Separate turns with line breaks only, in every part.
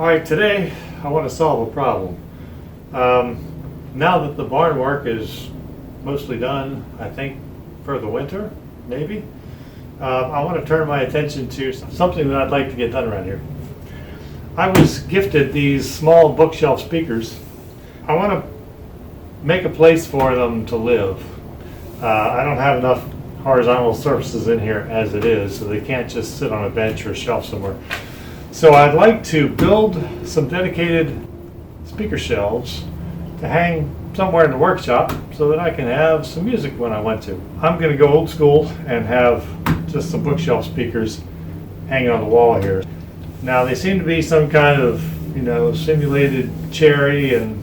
All right, today I want to solve a problem. Now that the barn work is mostly done, I think for the winter, maybe, I want to turn my attention to something that I'd like to get done around here. I was gifted these small bookshelf speakers. I want to make a place for them to live. I don't have enough horizontal surfaces in here as it is, so they can't just sit on a bench or shelf somewhere. So I'd like to build some dedicated speaker shelves to hang somewhere in the workshop so that I can have some music when I want to. I'm going to go old school and have just some bookshelf speakers hanging on the wall here. Now they seem to be some kind of, simulated cherry, and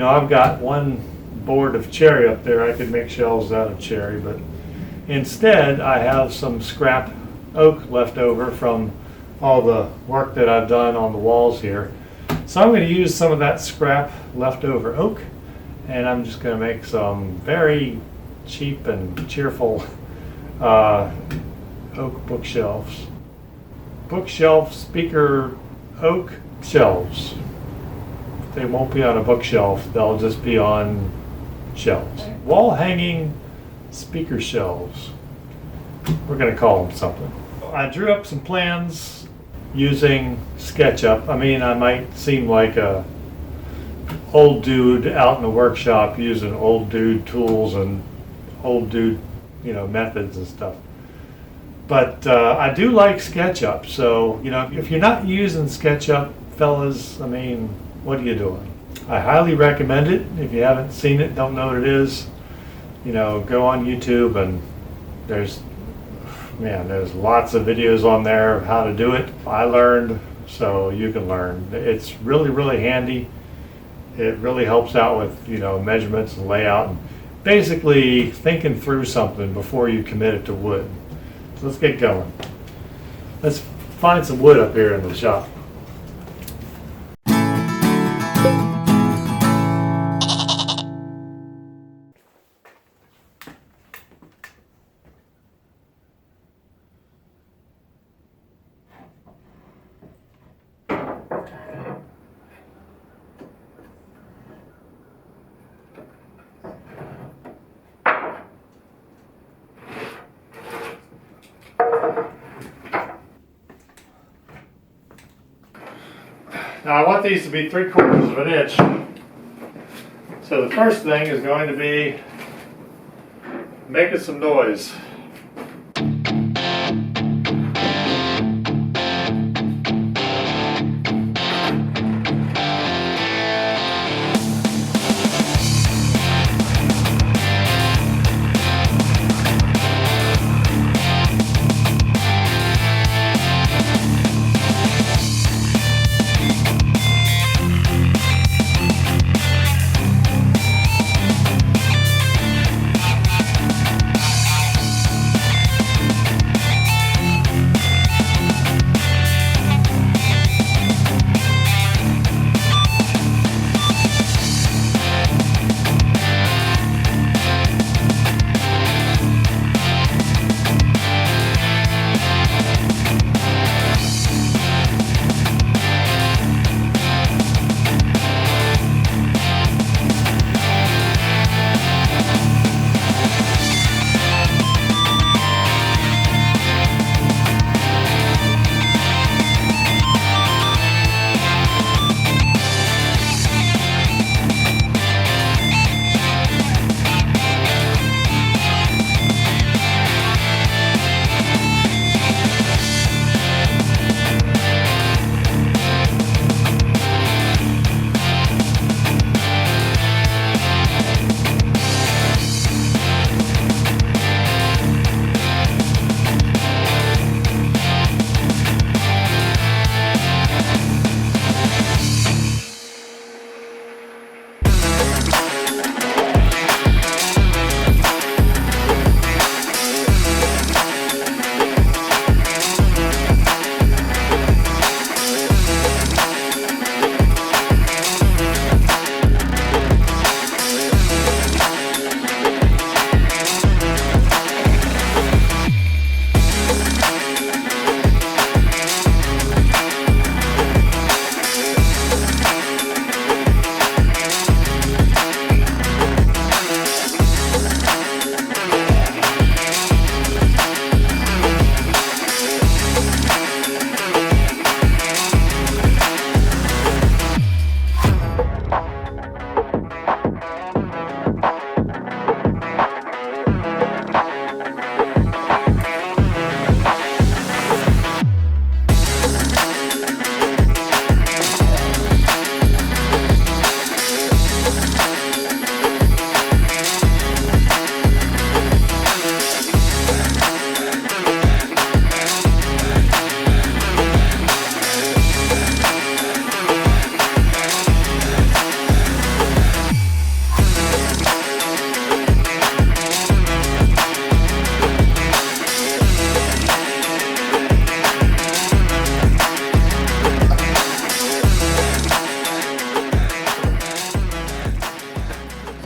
I've got one board of cherry up there. I could make shelves out of cherry, but instead I have some scrap oak left over from all the work that I've done on the walls here. So I'm going to use some of that scrap leftover oak, and I'm just going to make some very cheap and cheerful oak bookshelves. Bookshelf speaker oak shelves. They won't be on a bookshelf, they'll just be on shelves. Wall hanging speaker shelves. We're going to call them something. I drew up some plans using SketchUp. I might seem like a old dude out in the workshop using old dude tools and old dude, methods and stuff. But I do like SketchUp. So, if you're not using SketchUp, fellas, what are you doing? I highly recommend it. If you haven't seen it, don't know what it is, go on YouTube, and there's lots of videos on there of how to do it. I learned, so you can learn. It's really, really handy. It really helps out with, measurements and layout, and basically thinking through something before you commit it to wood. So let's get going. Let's find some wood up here in the shop. Now I want these to be 3/4 of an inch. So the first thing is going to be making some noise.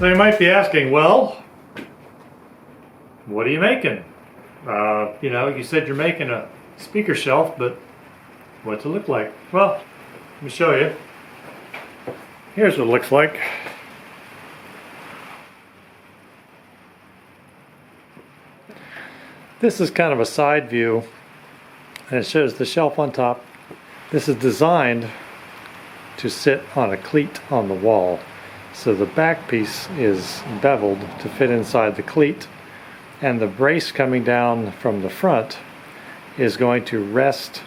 So you might be asking, well, what are you making? You know, you said you're making a speaker shelf, but what's it look like? Well, let me show you. Here's what it looks like. This is kind of a side view, and it shows the shelf on top. This is designed to sit on a cleat on the wall. So the back piece is beveled to fit inside the cleat, and the brace coming down from the front is going to rest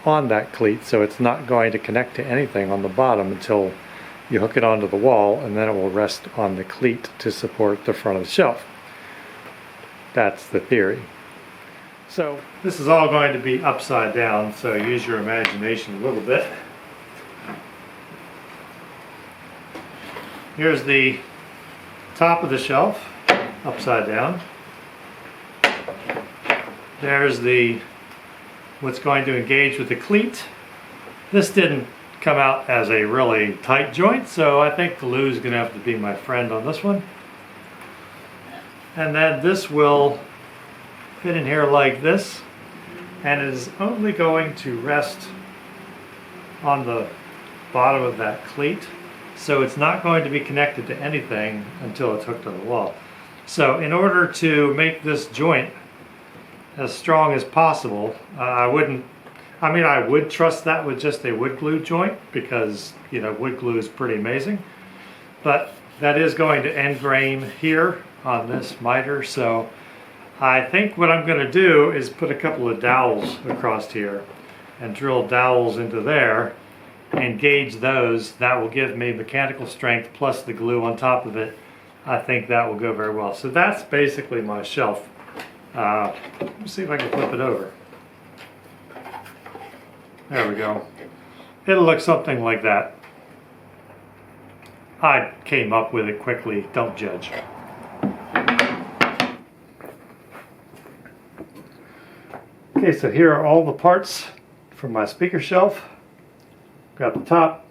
on that cleat, so it's not going to connect to anything on the bottom until you hook it onto the wall, and then it will rest on the cleat to support the front of the shelf. That's the theory. So this is all going to be upside down, so use your imagination a little bit. Here's the top of the shelf, upside down. There's what's going to engage with the cleat. This didn't come out as a really tight joint, so I think glue is going to have to be my friend on this one. And then this will fit in here like this, and it is only going to rest on the bottom of that cleat. So it's not going to be connected to anything until it's hooked to the wall. So in order to make this joint as strong as possible, I would trust that with just a wood glue joint, because, you know, wood glue is pretty amazing. But that is going to end grain here on this miter. So I think what I'm going to do is put a couple of dowels across here and drill dowels into there, engage those. That will give me mechanical strength plus the glue on top of it. I think that will go very well. So that's basically my shelf. Let me see if I can flip it over. There we go. It'll look something like that. I came up with it quickly, don't judge. Okay, so here are all the parts for my speaker shelf. Got the top,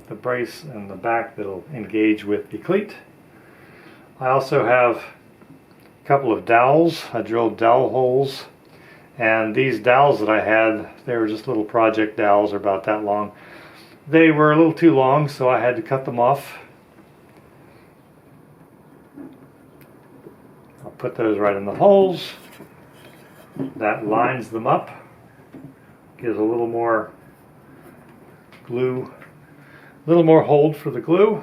the brace, and the back that'll engage with the cleat. I also have a couple of dowels. I drilled dowel holes, and these dowels that I had, they were just little project dowels, are about that long. They were a little too long, so I had to cut them off. I'll put those right in the holes. That lines them up, gives a little more glue, a little more hold for the glue,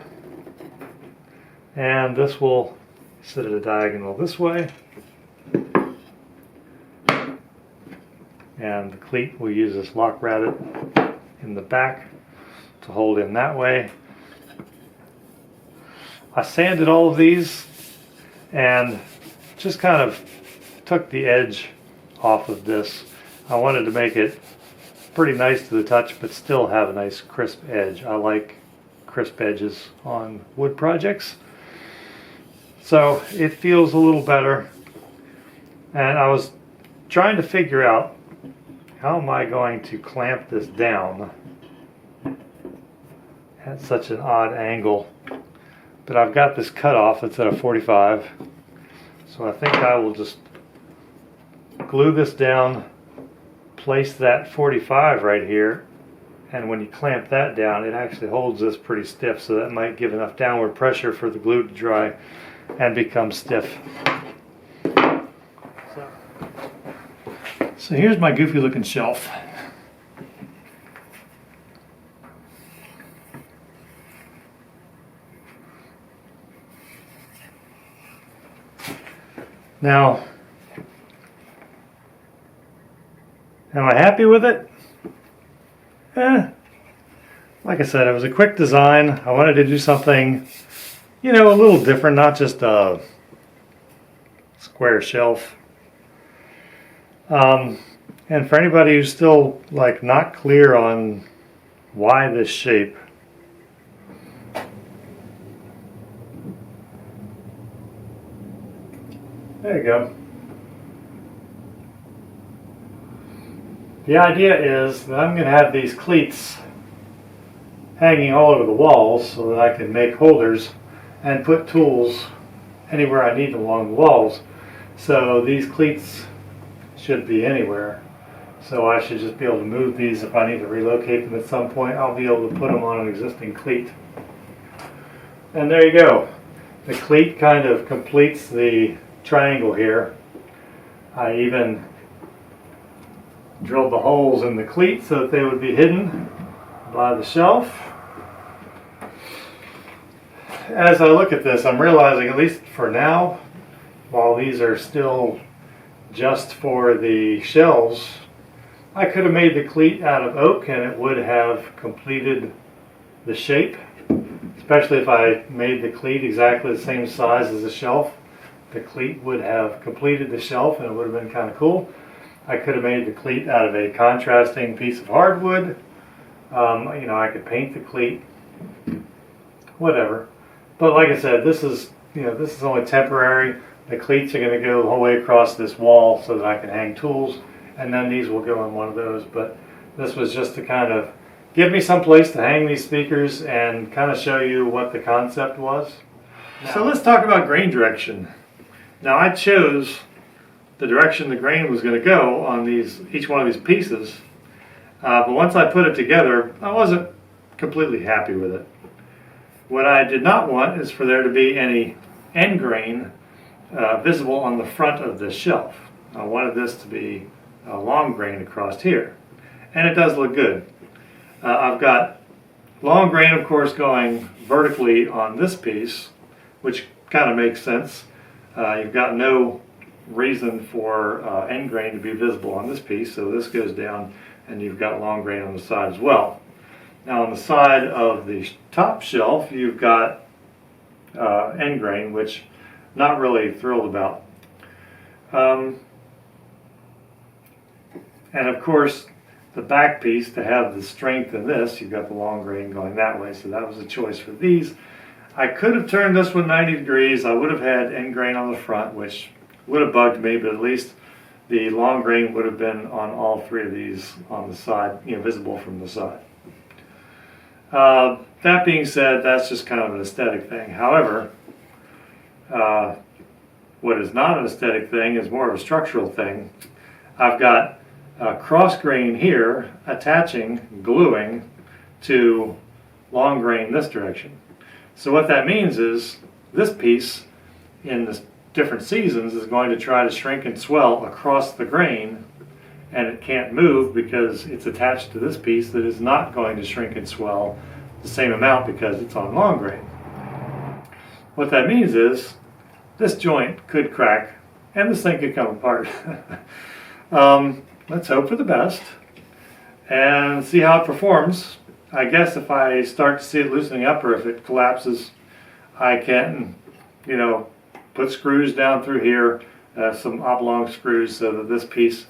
and this will sit at a diagonal this way, and the cleat will use this lock rabbet in the back to hold in that way. I sanded all of these and just kind of took the edge off of this. I wanted to make it pretty nice to the touch, but still have a nice crisp edge. I like crisp edges on wood projects. So it feels a little better. And I was trying to figure out, how am I going to clamp this down at such an odd angle? But I've got this cutoff that's at a 45. So I think I will just glue this down, place that 45 right here, and when you clamp that down, it actually holds this pretty stiff, so that might give enough downward pressure for the glue to dry and become stiff. So here's my goofy looking shelf. Now, am I happy with it? Like I said, it was a quick design. I wanted to do something, you know, a little different, not just a square shelf. And for anybody who's still like not clear on why this shape, there you go. The idea is that I'm going to have these cleats hanging all over the walls so that I can make holders, and put tools anywhere I need them along the walls. So these cleats should be anywhere. So I should just be able to move these if I need to relocate them at some point. I'll be able to put them on an existing cleat. And there you go. The cleat kind of completes the triangle here. I even drilled the holes in the cleat so that they would be hidden by the shelf. As I look at this, I'm realizing, at least for now, while these are still just for the shelves, I could have made the cleat out of oak and it would have completed the shape, especially if I made the cleat exactly the same size as the shelf. The cleat would have completed the shelf and it would have been kind of cool. I could have made the cleat out of a contrasting piece of hardwood. You know, I could paint the cleat, whatever. But like I said, this is only temporary. The cleats are going to go the whole way across this wall so that I can hang tools, and then these will go in one of those. But this was just to kind of give me some place to hang these speakers and kind of show you what the concept was. So let's talk about grain direction. Now I chose the direction the grain was going to go on each one of these pieces, but once I put it together, I wasn't completely happy with it. What I did not want is for there to be any end grain visible on the front of this shelf. I wanted this to be a long grain across here, and it does look good. I've got long grain, of course, going vertically on this piece, which kind of makes sense. You've got no reason for end grain to be visible on this piece, so this goes down, and you've got long grain on the side as well. Now on the side of the top shelf, you've got end grain, which I'm not really thrilled about. And of course, the back piece, to have the strength in this, you've got the long grain going that way, so that was a choice for these. I could have turned this one 90 degrees. I would have had end grain on the front, which would have bugged me, but at least the long grain would have been on all three of these on the side, visible from the side. That being said, that's just kind of an aesthetic thing. However, what is not an aesthetic thing is more of a structural thing. I've got cross grain here attaching, gluing to long grain this direction. So what that means is this piece in the different seasons is going to try to shrink and swell across the grain, and it can't move because it's attached to this piece that is not going to shrink and swell the same amount because it's on long grain. What that means is this joint could crack and this thing could come apart. Let's hope for the best and see how it performs. I guess if I start to see it loosening up or if it collapses, I can, put screws down through here, some oblong screws so that this piece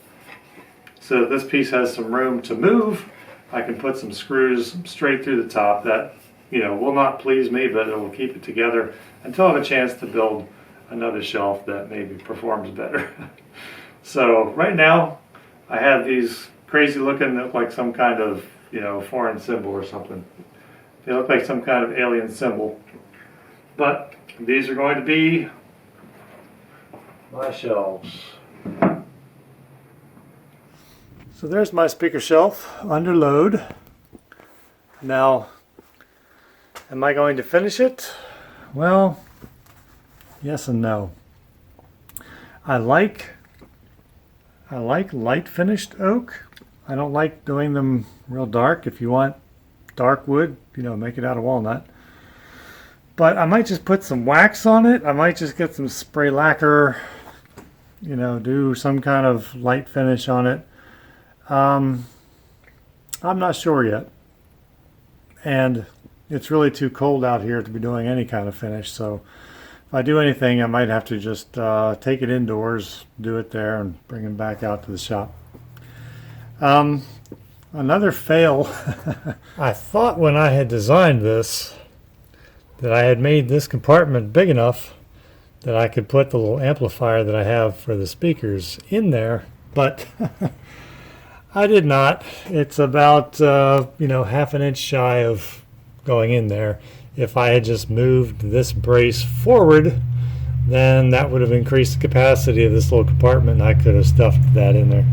has some room to move. I can put some screws straight through the top. That, will not please me, but it will keep it together until I have a chance to build another shelf that maybe performs better. So right now, I have these crazy looking, look like some kind of, foreign symbol or something. They look like some kind of alien symbol. But these are going to be my shelves. So there's my speaker shelf under load. Now, am I going to finish it? Well, yes and no. I like light finished oak. I don't like doing them real dark. If you want dark wood, make it out of walnut. But I might just put some wax on it. I might just get some spray lacquer, do some kind of light finish on it. I'm not sure yet. And it's really too cold out here to be doing any kind of finish. So if I do anything, I might have to just take it indoors, do it there, and bring it back out to the shop. Another fail. I thought when I had designed this that I had made this compartment big enough that I could put the little amplifier that I have for the speakers in there, but I did not. It's about half an inch shy of going in there, If I had just moved this brace forward, then that would have increased the capacity of this little compartment, and I could have stuffed that in there.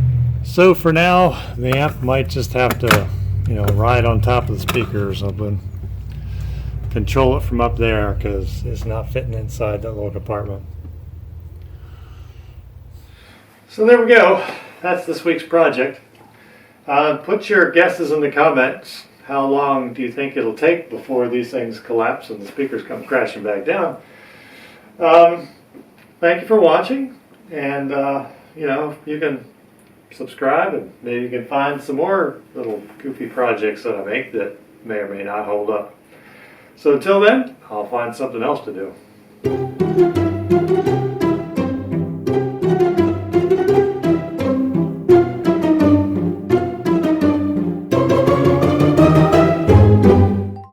So for now, the amp might just have to, ride on top of the speaker or something. Control it from up there because it's not fitting inside that little compartment. So there we go. That's this week's project. Put your guesses in the comments. How long do you think it'll take before these things collapse and the speakers come crashing back down? Thank you for watching, and you can subscribe, and maybe you can find some more little goofy projects that I make that may or may not hold up. So until then, I'll find something else to do.